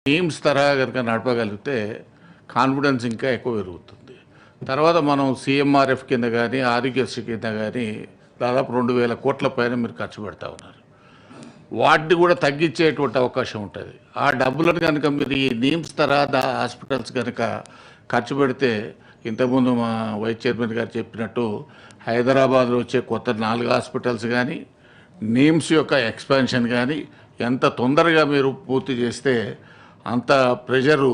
Teams తరహా కనుక నడపగలిగితే confidence ఇంకా ఎక్కువ పెరుగుతుంది. తర్వాత మనం సీఎంఆర్ఎఫ్ కింద కానీ ఆరోగ్యశ్రీ కింద కానీ దాదాపు 2,000 కోట్ల పైన మీరు ఖర్చు పెడతా ఉన్నారు. వాటిని కూడా తగ్గించేటువంటి అవకాశం ఉంటుంది. ఆ డబ్బులను కనుక మీరు ఈ నీమ్స్ తరహా హాస్పిటల్స్ కనుక ఖర్చు పెడితే, ఇంతకుముందు మా వైస్ చైర్మన్ గారు చెప్పినట్టు హైదరాబాద్లో వచ్చే కొత్త 4 హాస్పిటల్స్ కానీ నీమ్స్ యొక్క ఎక్స్పాన్షన్ కానీ ఎంత తొందరగా మీరు పూర్తి చేస్తే అంత ప్రెషరు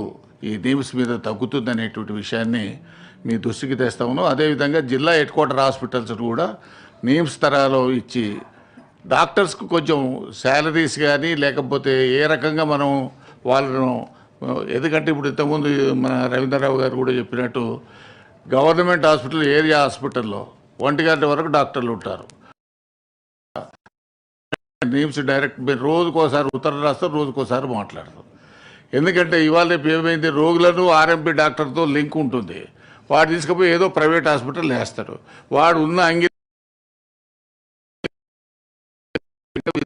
ఈ నీమ్స్ మీద తగ్గుతుంది అనేటువంటి విషయాన్ని మీ దృష్టికి తెస్తాము. అదేవిధంగా జిల్లా హెడ్ క్వార్టర్ హాస్పిటల్స్ కూడా నీమ్స్ తరహాలో ఇచ్చి డాక్టర్స్కు కొంచెం శాలరీస్ కానీ లేకపోతే ఏ రకంగా మనం వాళ్ళను, ఎందుకంటే ఇప్పుడు ఇంతకుముందు మన రవీంద్రరావు గారు కూడా చెప్పినట్టు గవర్నమెంట్ హాస్పిటల్ ఏరియా హాస్పిటల్లో 1 గంట వరకు డాక్టర్లు ఉంటారు. నీమ్స్ డైరెక్ట్ మీరు రోజుకోసారి ఉత్తరం రాస్తారు, రోజుకోసారి మాట్లాడతారు. ఎందుకంటే ఇవాళ రేపు ఏమైంది, రోగులను ఆర్ఎంపీ డాక్టర్తో లింక్ ఉంటుంది. వాడు తీసుకుపోయి ఏదో ప్రైవేట్ హాస్పిటల్ వేస్తాడు. వాడు ఉన్న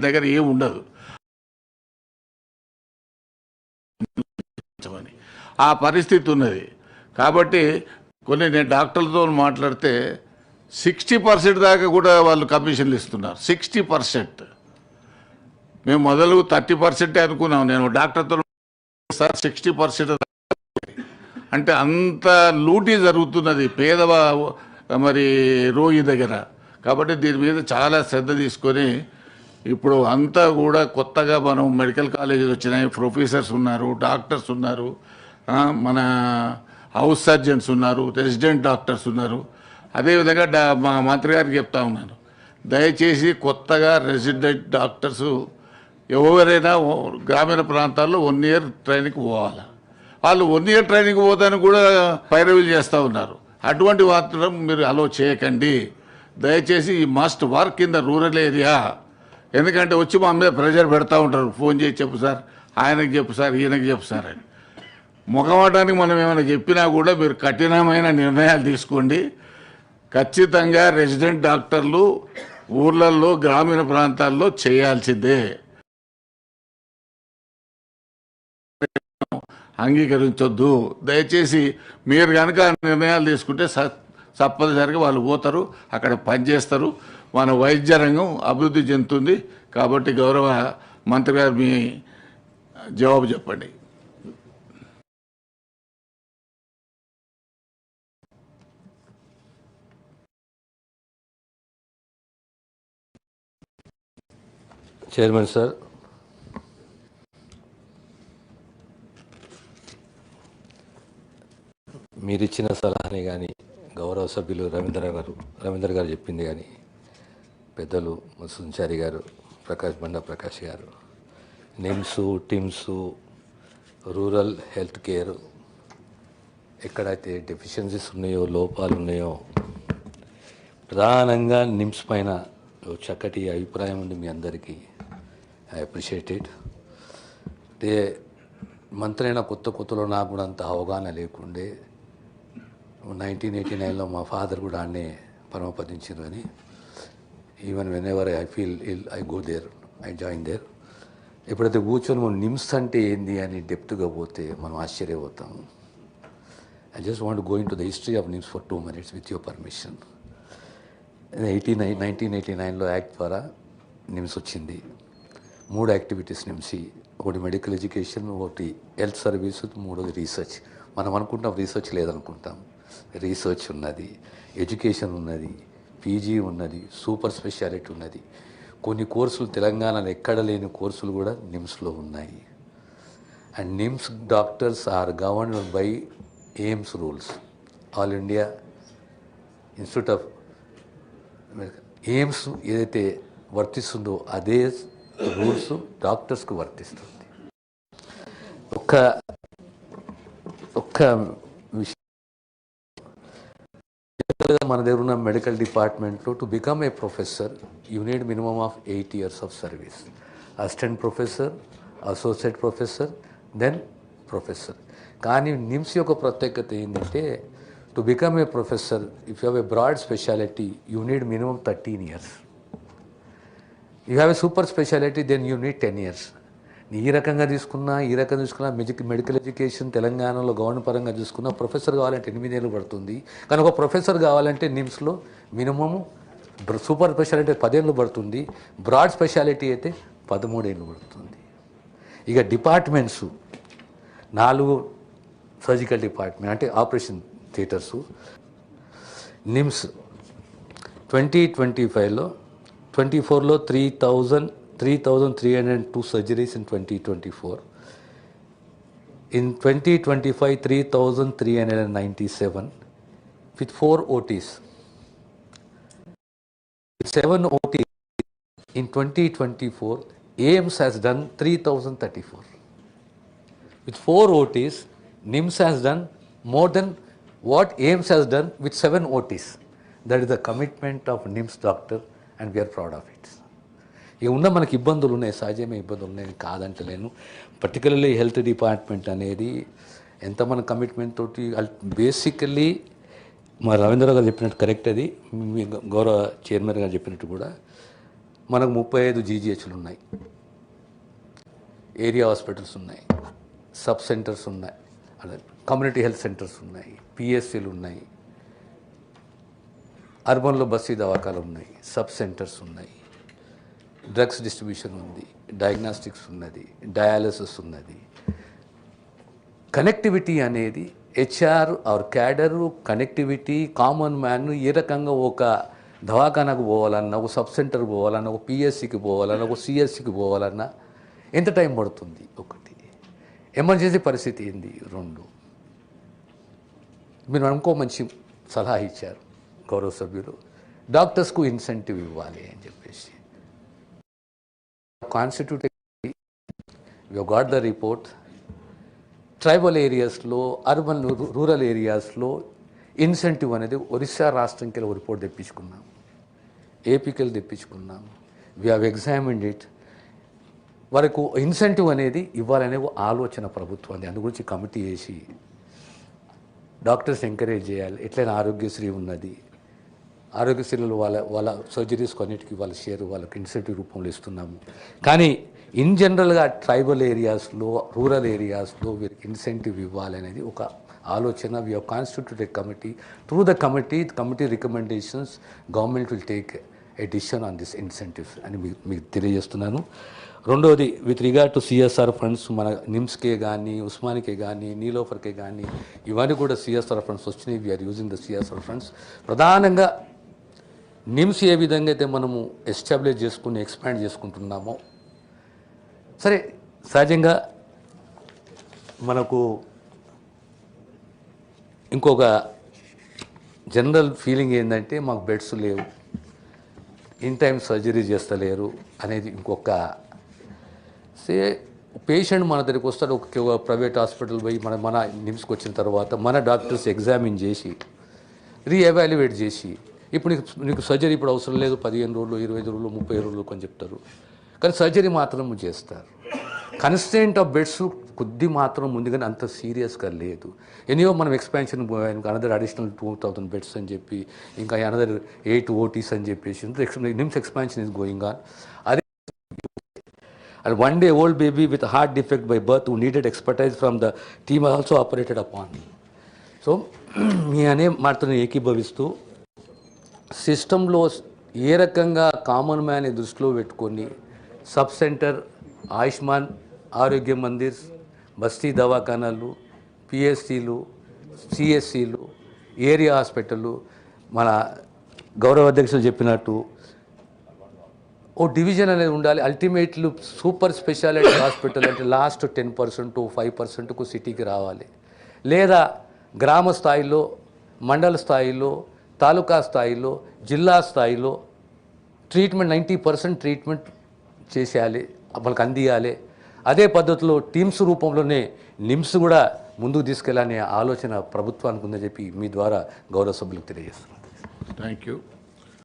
దగ్గర ఏమి ఉండదు. ఆ పరిస్థితి ఉన్నది. కాబట్టి నేను డాక్టర్లతో మాట్లాడితే 60% దాకా కూడా వాళ్ళు కమిషన్లు ఇస్తున్నారు. 60%. మేము మొదలు 30% అనుకున్నాం. నేను డాక్టర్తో సార్ 60% అంటే అంత లూటీ జరుగుతున్నది మరి రోగి దగ్గర. కాబట్టి దీని మీద చాలా శ్రద్ధ తీసుకొని ఇప్పుడు అంతా కూడా కొత్తగా మనం మెడికల్ కాలేజీలు వచ్చినాయి, ప్రొఫెసర్స్ ఉన్నారు, డాక్టర్స్ ఉన్నారు, మన హౌస్ సర్జన్స్ ఉన్నారు, రెసిడెంట్ డాక్టర్స్ ఉన్నారు. అదేవిధంగా మా మంత్రి గారికి చెప్తా ఉన్నాను, దయచేసి కొత్తగా రెసిడెంట్ డాక్టర్స్ ఎవరైనా గ్రామీణ ప్రాంతాల్లో 1 ఇయర్ ట్రైనింగ్కి పోవాలి. వాళ్ళు 1 ఇయర్ ట్రైనింగ్ పోతానికి కూడా పైరవీలు చేస్తూ ఉన్నారు. అటువంటి మాత్రం మీరు అలో చేయకండి. దయచేసి ఈ must work in the rural area. ఎందుకంటే వచ్చి మా మీద ప్రెషర్ పెడతా ఉంటారు, ఫోన్ చేసి చెప్పు సార్, ఆయనకి చెప్పు సార్, ఈయనకి చెప్పు సార్ అని. ముఖమాటానికి మనం ఏమైనా చెప్పినా కూడా మీరు కఠినమైన నిర్ణయాలు తీసుకోండి. ఖచ్చితంగా రెసిడెంట్ డాక్టర్లు ఊర్లలో గ్రామీణ ప్రాంతాల్లో చేయాల్సిందే. అంగీకరించొద్దు. దయచేసి మీరు కనుక నిర్ణయాలు తీసుకుంటే తప్పనిసరిగా వాళ్ళు పోతారు, అక్కడ పనిచేస్తారు, మన వైద్య రంగం అభివృద్ధి చెందుతుంది. కాబట్టి గౌరవ మంత్రి గారు మీ జవాబు చెప్పండి. చైర్మన్ సార్, మీరిచ్చిన సలహాని కానీ గౌరవ సభ్యులు రవీంద్ర గారు చెప్పింది కానీ పెద్దలు సుంచారి గారు, ప్రకాష్ గారు, NIMS, TIMS, rural health care ఎక్కడైతే డెఫిషియన్సీస్ ఉన్నాయో, లోపాలు ఉన్నాయో, ప్రధానంగా నిమ్స్ పైన చక్కటి అభిప్రాయం ఉంది మీ అందరికీ. I appreciate it. అంటే మంత్రి అయిన కొత్తలో నాకు కూడా అంత అవగాహన లేకుండే. 1989లో మా ఫాదర్ కూడా ఆడనే పరమపదించారు అని. Even when I feel ill I go there, I join there. ఎప్పుడైతే కూర్చొని మనం నిమ్స్ అంటే ఏంది అని డెప్త్గా పోతే మనం ఆశ్చర్యపోతాము. I just want go into the history of NIMS for 2 minutes with your permission. 1989లో యాక్ట్ ద్వారా నిమ్స్ వచ్చింది. 3 యాక్టివిటీస్ నిమ్స్. ఒకటి మెడికల్ ఎడ్యుకేషన్, ఒకటి హెల్త్ సర్వీస్, 3వది రీసెర్చ్. మనం అనుకుంటాం రీసెర్చ్ లేదనుకుంటాం. రీసెర్చ్ ఉన్నది, ఎడ్యుకేషన్ ఉన్నది, పీజీ ఉన్నది, సూపర్ స్పెషాలిటీ ఉన్నది. కొన్ని కోర్సులు తెలంగాణలో ఎక్కడ లేని కోర్సులు కూడా నిమ్స్లో ఉన్నాయి. And NIMS doctors are governed by AIIMS rules. All India institute of AIIMS ఏదైతే వర్తిస్తుందో అదే రూల్స్ డాక్టర్స్కు వర్తిస్తుంది. ఒక్క విషయం, మన దగ్గర ఉన్న మెడికల్ డిపార్ట్మెంట్లో to become a professor you need minimum of 8 years of service. Assistant professor, associate professor, then professor. కానీ నిమ్స్ యొక్క ప్రత్యేకత ఏంటంటే to become a professor if you have a broad speciality you need minimum 13 years. You have a super specialty, then you need 10 years. ఈ రకంగా తీసుకున్నా medical education తెలంగాణలో government పరంగా చూసుకున్నా ప్రొఫెసర్ కావాలంటే 8 ఏళ్ళు పడుతుంది. కానీ ఒక ప్రొఫెసర్ కావాలంటే నిమ్స్లో మినిమము సూపర్ స్పెషాలిటీ 10 ఏళ్ళు పడుతుంది, బ్రాడ్ స్పెషాలిటీ అయితే 13 ఏళ్ళు పడుతుంది. ఇక డిపార్ట్మెంట్స్ 4 సర్జికల్ డిపార్ట్మెంట్ అంటే ఆపరేషన్ థియేటర్సు. నిమ్స్ 2025లో 24లో 3,302 surgeries in 2024. In 2025, 3,397 with 4 OTs. With 7 OTs in 2024, AIMS has done 3,034. With 4 OTs, NIMS has done more than what AIMS has done with 7 OTs. That is the commitment of NIMS doctor and we are proud of it. ఇక ఉన్న మనకి ఇబ్బందులు ఉన్నాయి, సహజమే ఇబ్బందులు ఉన్నాయి, కాదంటలేను. Particularly health department అనేది ఎంత మన కమిట్మెంట్ తోటి బేసికల్లీ మా రవీంద్రరావు గారు చెప్పినట్టు కరెక్ట్, అది మీ గౌరవ చైర్మన్ గారు చెప్పినట్టు కూడా మనకు 35 జీజీహెచ్లు ఉన్నాయి, ఏరియా హాస్పిటల్స్ ఉన్నాయి, సబ్ సెంటర్స్ ఉన్నాయి, అదే కమ్యూనిటీ హెల్త్ సెంటర్స్ ఉన్నాయి, పిఎస్సీలు ఉన్నాయి, అర్బన్లో బస్తీ దవాఖాలు ఉన్నాయి, సబ్ సెంటర్స్ ఉన్నాయి, డ్రగ్స్ డిస్ట్రిబ్యూషన్ ఉంది, డయాగ్నాస్టిక్స్ ఉన్నది, డయాలసిస్ ఉన్నది. కనెక్టివిటీ అనేది HR R cadre connectivity common man ఏ రకంగా ఒక దవాఖానకు పోవాలన్నా, ఒక సబ్ సెంటర్కి పోవాలన్నా, ఒక పిఎస్సికి పోవాలన్నా, ఒక సిఎస్సికి పోవాలన్నా ఎంత టైం పడుతుంది? ఒకటి. ఎమర్జెన్సీ పరిస్థితి ఏంది? 2. మీరు ఇంకో మంచి సలహా ఇచ్చారు గౌరవ సభ్యులు, డాక్టర్స్కు ఇన్సెంటివ్ ఇవ్వాలి అని చెప్పేసి. Constitute you got the report. Tribal ఏరియాస్లో, అర్బన్ రూరల్ ఏరియాస్లో ఇన్సెంటివ్ అనేది ఒరిస్సా రాష్ట్రంకి వెళ్ళి రిపోర్ట్ తెప్పించుకున్నాం, ఏపీకి వెళ్ళి తెప్పించుకున్నాం. We have examined it. వరకు ఇన్సెంటివ్ అనేది ఇవ్వాలనే ఆలోచన ప్రభుత్వాన్ని, అందు గురించి కమిటీ వేసి డాక్టర్స్ ఎంకరేజ్ చేయాలి. ఎట్లయినా ఆరోగ్యశ్రీ ఉన్నది, ఆరోగ్యశ్రీలో వాళ్ళ సర్జరీస్ కొన్నిటికి వాళ్ళ షేర్ వాళ్ళకి ఇన్సెంటివ్ రూపంలో ఇస్తున్నాము. కానీ ఇన్ జనరల్గా ట్రైబల్ ఏరియాస్లో, రూరల్ ఏరియాస్లో వీరికి ఇన్సెంటివ్ ఇవ్వాలనేది ఒక ఆలోచన. We have constituted committee. Through the committee recommendations government will take a decision on this incentives అని మీకు తెలియజేస్తున్నాను. రెండవది, with regard to CSR funds, మన నిమ్స్కే కానీ, ఉస్మానికే కానీ, నీలోఫర్కే కానీ ఇవన్నీ కూడా సిఎస్ఆర్ ఫండ్స్ వచ్చినాయి. We are using the CSR funds. ప్రధానంగా నిమ్స్ ఏ విధంగా అయితే మనము ఎస్టాబ్లిష్ చేసుకుని ఎక్స్పాండ్ చేసుకుంటున్నామో, సరే సహజంగా మనకు ఇంకొక జనరల్ ఫీలింగ్ ఏంటంటే మాకు బెడ్స్ లేవు, ఇన్ టైం సర్జరీ చేస్తలేరు అనేది ఇంకొక. పేషెంట్ మన దగ్గరికి వస్తాడు, ఒక ప్రైవేట్ హాస్పిటల్ పోయి మన నిమ్స్కి వచ్చిన తర్వాత మన డాక్టర్స్ ఎగ్జామిన్ చేసి రీఎవాల్యుయేట్ చేసి, ఇప్పుడు నీకు సర్జరీ ఇప్పుడు అవసరం లేదు, 15 రోజులు, 25 రోజులు, 30 రోజులు అని చెప్తారు. కానీ సర్జరీ మాత్రం చేస్తారు. కన్స్టెంట్ ఆఫ్ బెడ్స్ కొద్ది మాత్రం ఉంది, కానీ అంత సీరియస్గా లేదు. ఎనియో మనం ఎక్స్పాన్షన్ అనదర్ అడిషనల్ 2,000 బెడ్స్ అని చెప్పి, ఇంకా అనదర్ 8 OTs అని చెప్పేసి NIMS expansion is going on. అదే and one day old baby with a heart defect by birth who needed expertise from the team also operated upon. So మీ అనే మాటను ఏకీభవిస్తూ సిస్టంలో ఏ రకంగా కామన్ మ్యాన్ దృష్టిలో పెట్టుకొని సబ్ సెంటర్, ఆయుష్మాన్ ఆరోగ్య మందిర్, బస్తీ దవాఖానాలు, పిఎస్సీలు, సిఎస్సీలు, ఏరియా హాస్పిటళ్ళు, మన గౌరవ అధ్యక్షులు చెప్పినట్టు ఓ డివిజన్ అనేది ఉండాలి. అల్టిమేట్లీ సూపర్ స్పెషాలిటీ హాస్పిటల్ అంటే లాస్ట్ 10% 5%కు సిటీకి రావాలి. లేదా గ్రామ స్థాయిలో, మండల స్థాయిలో, తాలూకా స్థాయిలో, జిల్లా స్థాయిలో ట్రీట్మెంట్ 90% ట్రీట్మెంట్ చేసేయాలి, వాళ్ళకి అందియాలి. అదే పద్ధతిలో టీమ్స్ రూపంలోనే నిమ్స్ కూడా ముందుకు తీసుకెళ్ళాలనే ఆలోచన ప్రభుత్వానికి ఉందని చెప్పి మీ ద్వారా గౌరవ సభ్యులకు తెలియజేస్తున్నాను. Thank you.